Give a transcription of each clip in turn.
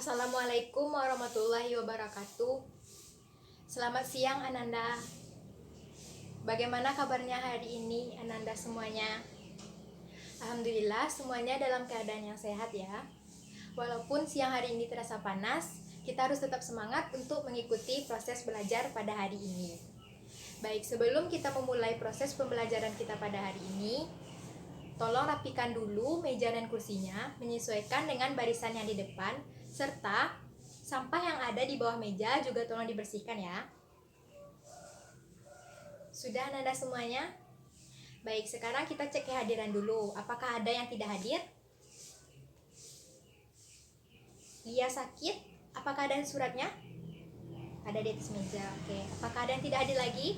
Assalamualaikum warahmatullahi wabarakatuh. Selamat siang Ananda. Bagaimana kabarnya hari ini Ananda semuanya? Alhamdulillah semuanya dalam keadaan yang sehat ya. Walaupun siang hari ini terasa panas, kita harus tetap semangat untuk mengikuti proses belajar pada hari ini. Baik, sebelum kita memulai proses pembelajaran kita pada hari ini, tolong rapikan dulu meja dan kursinya, menyesuaikan dengan barisan yang di depan, serta sampah yang ada di bawah meja juga tolong dibersihkan ya. Sudah Nanda semuanya? Baik, sekarang kita cek kehadiran dulu. Apakah ada yang tidak hadir? Dia sakit? Apakah ada suratnya? Ada di atas meja. Oke. Apakah ada yang tidak hadir lagi?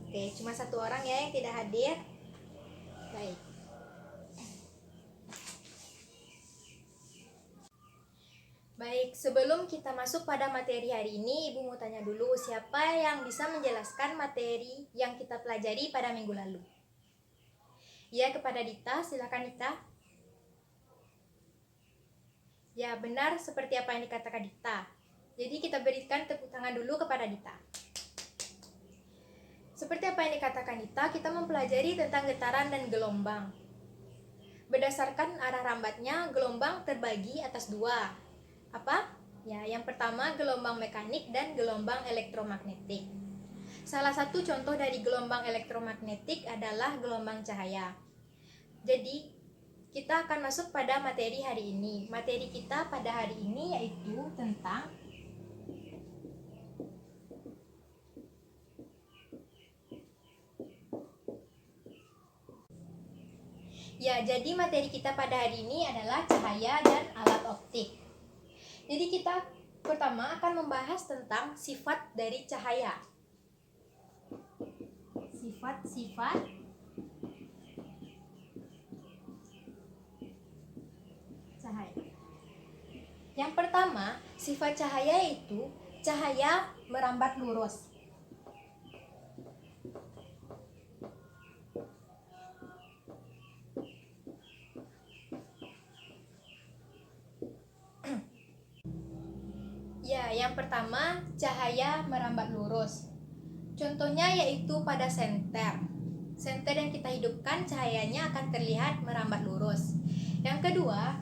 Oke, cuma satu orang ya yang tidak hadir. Baik. Baik, sebelum kita masuk pada materi hari ini, Ibu mau tanya dulu, siapa yang bisa menjelaskan materi yang kita pelajari pada minggu lalu? Ya, kepada Dita, silakan Dita. Ya, benar seperti apa yang dikatakan Dita. Jadi kita berikan tepuk tangan dulu kepada Dita. Seperti apa yang dikatakan Dita, kita mempelajari tentang getaran dan gelombang. Berdasarkan arah rambatnya, gelombang terbagi atas dua. Apa? Ya, yang pertama gelombang mekanik dan gelombang elektromagnetik. Salah satu contoh dari gelombang elektromagnetik adalah gelombang cahaya. Jadi, kita akan masuk pada materi hari ini. Materi kita pada hari ini yaitu tentang Ya, jadi materi kita pada hari ini adalah cahaya dan alat optik. Jadi kita pertama akan membahas tentang sifat dari cahaya. Sifat-sifat cahaya. Yang pertama, sifat cahaya itu cahaya merambat lurus. Ya, yang pertama cahaya merambat lurus. Contohnya yaitu pada senter. Senter yang kita hidupkan cahayanya akan terlihat merambat lurus. Yang kedua,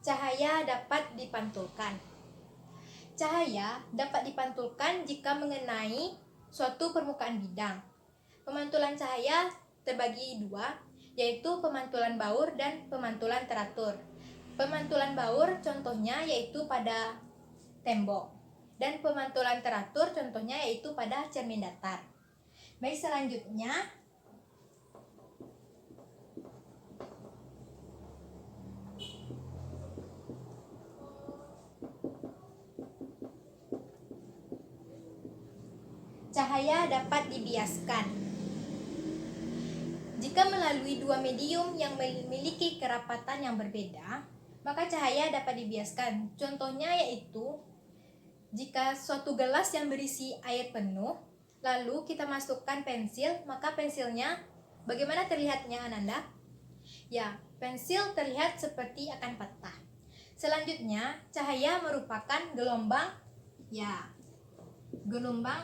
cahaya dapat dipantulkan. Cahaya dapat dipantulkan jika mengenai suatu permukaan bidang. Pemantulan cahaya terbagi dua, yaitu pemantulan baur dan pemantulan teratur. Pemantulan baur contohnya yaitu pada tembok, dan pemantulan teratur contohnya yaitu pada cermin datar. Baik, selanjutnya cahaya dapat dibiaskan. Jika melalui dua medium yang memiliki kerapatan yang berbeda, maka cahaya dapat dibiaskan. Contohnya yaitu jika suatu gelas yang berisi air penuh, lalu kita masukkan pensil, maka pensilnya bagaimana terlihatnya Ananda? Ya, pensil terlihat seperti akan patah. Selanjutnya, cahaya merupakan gelombang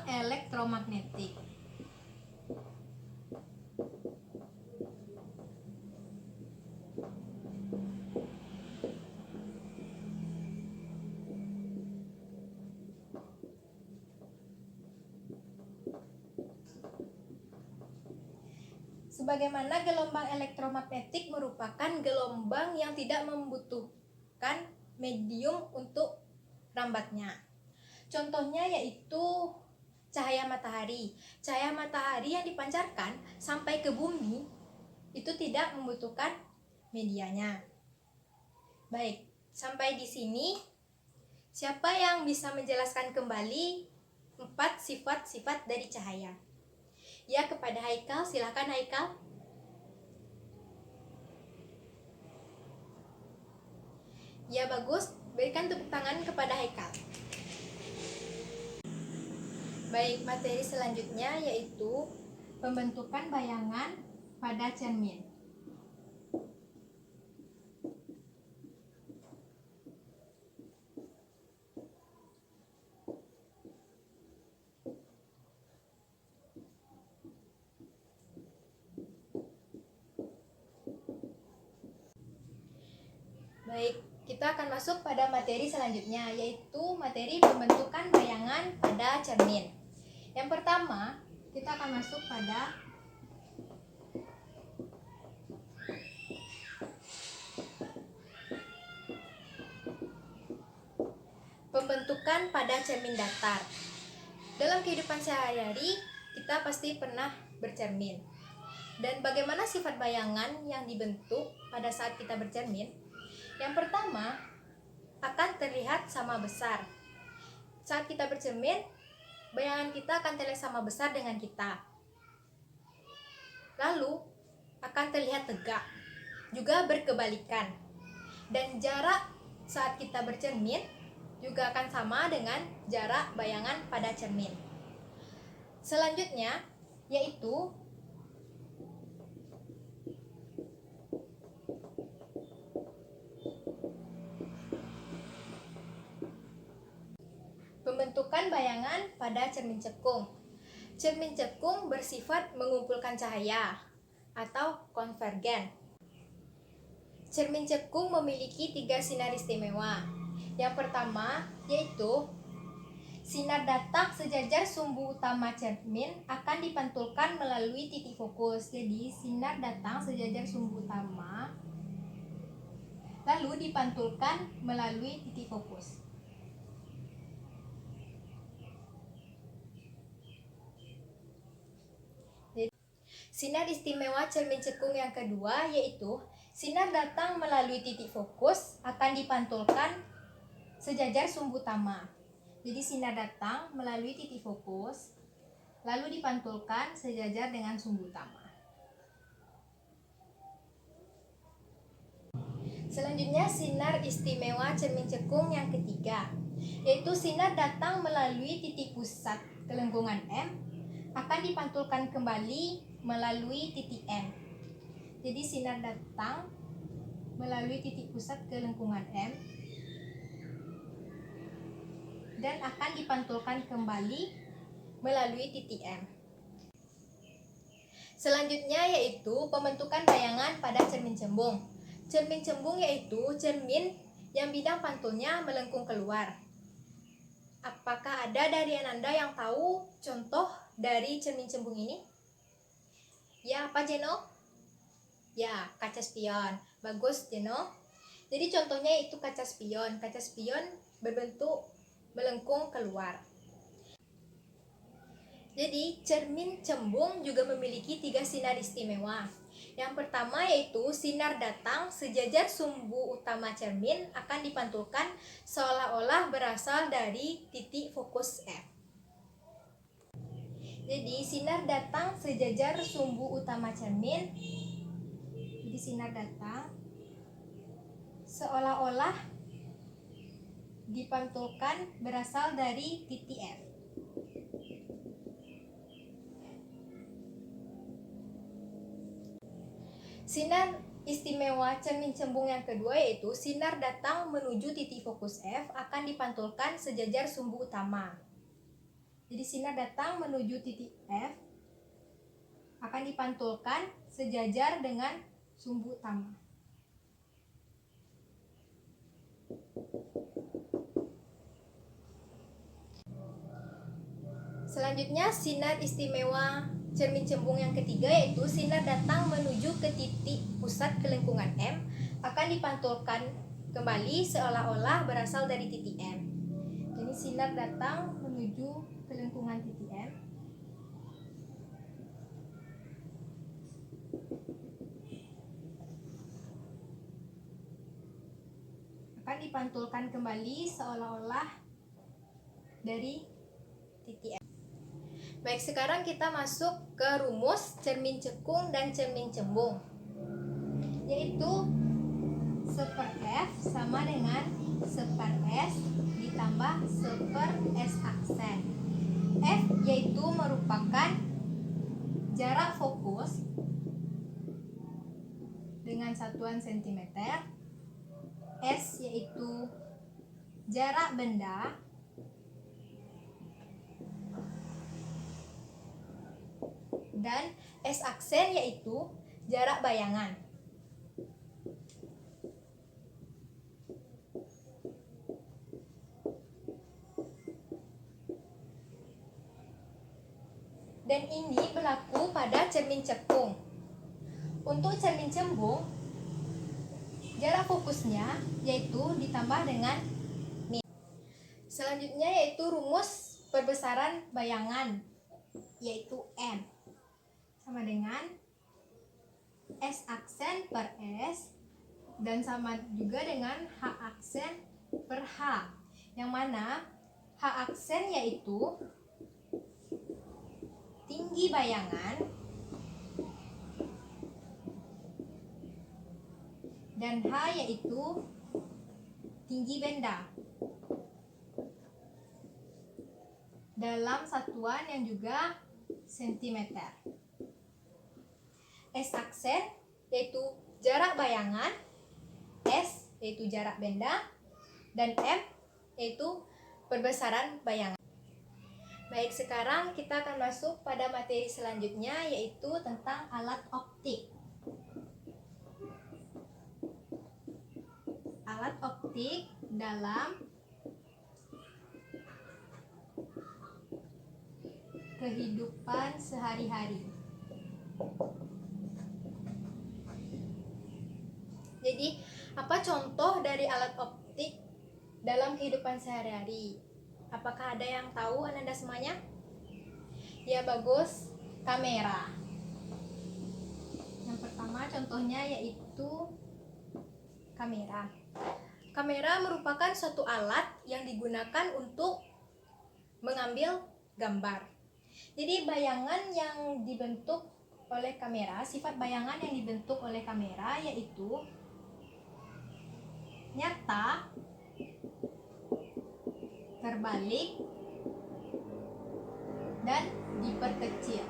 elektromagnetik. Sebagaimana gelombang elektromagnetik merupakan gelombang yang tidak membutuhkan medium untuk rambatnya. Contohnya yaitu cahaya matahari. Cahaya matahari yang dipancarkan sampai ke bumi itu tidak membutuhkan medianya. Baik, sampai di sini siapa yang bisa menjelaskan kembali 4 sifat-sifat dari cahaya? Ya, kepada Haikal, silakan Haikal. Ya, bagus. Berikan tepuk tangan kepada Haikal. Baik, materi selanjutnya yaitu pembentukan bayangan pada cermin. Baik, kita akan masuk pada materi selanjutnya, yaitu materi pembentukan bayangan pada cermin. Yang pertama, kita akan masuk pada pembentukan pada cermin datar. Dalam kehidupan sehari-hari, kita pasti pernah bercermin. Dan bagaimana sifat bayangan yang dibentuk pada saat kita bercermin? Yang pertama, akan terlihat sama besar. Saat kita bercermin, bayangan kita akan terlihat sama besar dengan kita. Lalu, akan terlihat tegak, juga berkebalikan. Dan jarak saat kita bercermin juga akan sama dengan jarak bayangan pada cermin. Selanjutnya, yaitu pembentukan bayangan pada cermin cekung. Cermin cekung bersifat mengumpulkan cahaya atau konvergen. Cermin cekung memiliki 3 sinar istimewa. Yang pertama yaitu sinar datang sejajar sumbu utama cermin akan dipantulkan melalui titik fokus. Jadi sinar datang sejajar sumbu utama lalu dipantulkan melalui titik fokus. Sinar istimewa cermin cekung yang kedua yaitu sinar datang melalui titik fokus akan dipantulkan sejajar sumbu utama. Jadi sinar datang melalui titik fokus lalu dipantulkan sejajar dengan sumbu utama. Selanjutnya sinar istimewa cermin cekung yang ketiga yaitu sinar datang melalui titik pusat kelengkungan M akan dipantulkan kembali melalui titik M. Jadi sinar datang melalui titik pusat ke lengkungan M dan akan dipantulkan kembali melalui titik M. Selanjutnya yaitu pembentukan bayangan pada cermin cembung. Cermin cembung yaitu cermin yang bidang pantulnya melengkung keluar. Apakah ada dari Ananda yang tahu contoh dari cermin cembung ini? Ya, apa Jeno? Ya, kaca spion. Bagus Jeno. Jadi contohnya itu kaca spion. Kaca spion berbentuk melengkung keluar. Jadi cermin cembung juga memiliki 3 sinar istimewa. Yang pertama yaitu sinar datang sejajar sumbu utama cermin akan dipantulkan seolah-olah berasal dari titik fokus F. Jadi sinar datang sejajar sumbu utama cermin. Jadi sinar datang seolah-olah dipantulkan berasal dari titik F. Sinar istimewa cermin cembung yang kedua yaitu sinar datang menuju titik fokus F akan dipantulkan sejajar sumbu utama. Jadi sinar datang menuju titik F akan dipantulkan sejajar dengan sumbu utama. Selanjutnya sinar istimewa cermin cembung yang ketiga yaitu sinar datang menuju ke titik pusat kelengkungan M akan dipantulkan kembali seolah-olah berasal dari titik M. Jadi sinar datang menuju ke lengkungan titik M akan dipantulkan kembali seolah-olah dari titik M. Baik, sekarang kita masuk ke rumus cermin cekung dan cermin cembung, yaitu 1/F sama dengan 1/S ditambah 1/S aksen. F yaitu merupakan jarak fokus dengan satuan cm. S yaitu jarak benda. Dan S aksen yaitu jarak bayangan. Dan ini berlaku pada cermin cekung. Untuk cermin cembung, jarak fokusnya yaitu ditambah dengan min. Selanjutnya yaitu rumus perbesaran bayangan, yaitu M sama dengan S aksen per S dan sama juga dengan H aksen per H, yang mana H aksen yaitu tinggi bayangan dan H yaitu tinggi benda dalam satuan yang juga cm. S aksen yaitu jarak bayangan, S yaitu jarak benda, dan M yaitu perbesaran bayangan. Baik, sekarang kita akan masuk pada materi selanjutnya, yaitu tentang alat optik. Alat optik dalam kehidupan sehari-hari. Jadi, apa contoh dari alat optik dalam kehidupan sehari-hari? Apakah ada yang tahu Ananda semuanya? Ya, bagus. Kamera. Yang pertama contohnya yaitu kamera. Kamera merupakan suatu alat yang digunakan untuk mengambil gambar. Jadi bayangan yang dibentuk oleh kamera, sifat bayangan yang dibentuk oleh kamera yaitu nyata, terbalik, dan diperkecil.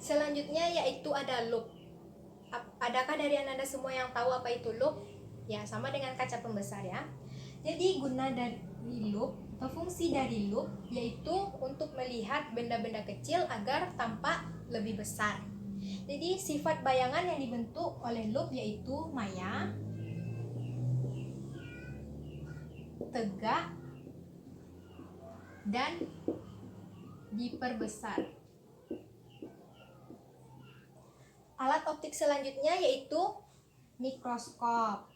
Selanjutnya yaitu ada loop. Adakah dari Anda semua yang tahu apa itu loop? Ya, sama dengan kaca pembesar ya. Jadi guna dari loop atau fungsi dari loop yaitu untuk melihat benda-benda kecil agar tampak lebih besar. Jadi sifat bayangan yang dibentuk oleh loop yaitu maya, tegak, dan diperbesar. Alat optik selanjutnya yaitu mikroskop.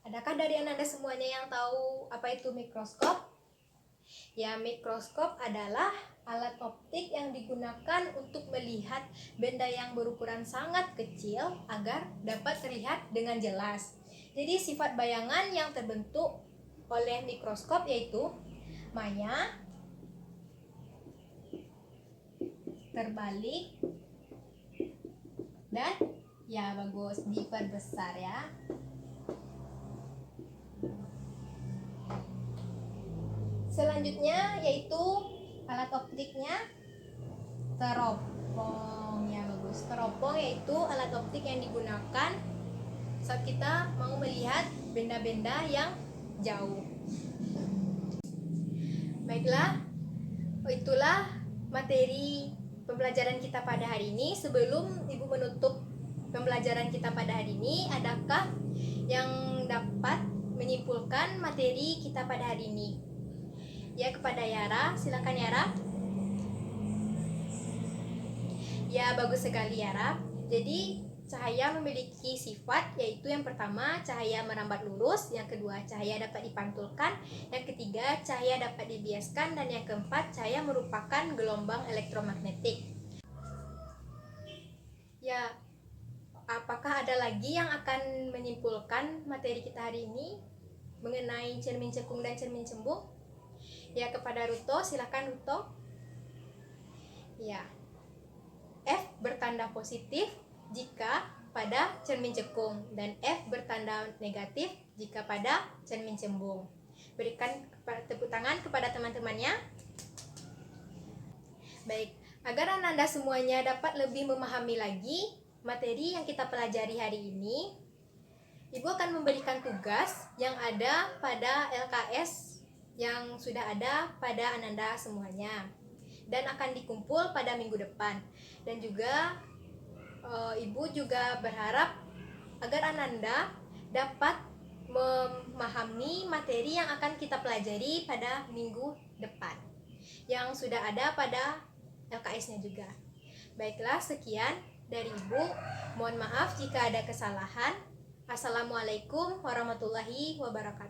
Adakah dari Anda semuanya yang tahu apa itu mikroskop? Ya, mikroskop adalah alat optik yang digunakan untuk melihat benda yang berukuran sangat kecil agar dapat terlihat dengan jelas. Jadi sifat bayangan yang terbentuk oleh mikroskop yaitu maya, terbalik, dan ya bagus, diperbesar ya. Selanjutnya yaitu alat optiknya teropong. Ya bagus, teropong yaitu alat optik yang digunakan saat kita mau melihat benda-benda yang jauh. Baiklah, itulah materi pembelajaran kita pada hari ini. Sebelum Ibu menutup pembelajaran kita pada hari ini, adakah yang dapat menyimpulkan materi kita pada hari ini? Ya, kepada Yara, silakan Yara. Ya, bagus sekali Yara. Jadi cahaya memiliki sifat, yaitu yang pertama cahaya merambat lurus, yang kedua cahaya dapat dipantulkan, yang ketiga cahaya dapat dibiaskan, dan yang keempat cahaya merupakan gelombang elektromagnetik. Ya, apakah ada lagi yang akan menyimpulkan materi kita hari ini mengenai cermin cekung dan cermin cembung? Ya, kepada Ruto, silakan Ruto. Ya, F bertanda positif jika pada cermin cekung, dan F bertanda negatif jika pada cermin cembung. Berikan tepuk tangan kepada teman-temannya. Baik, agar Ananda semuanya dapat lebih memahami lagi materi yang kita pelajari hari ini, Ibu akan memberikan tugas yang ada pada LKS yang sudah ada pada Ananda semuanya, dan akan dikumpul pada minggu depan. Dan juga Ibu juga berharap agar Ananda dapat memahami materi yang akan kita pelajari pada minggu depan yang sudah ada pada LKS-nya juga. Baiklah, sekian dari Ibu. Mohon maaf jika ada kesalahan. Assalamualaikum warahmatullahi wabarakatuh.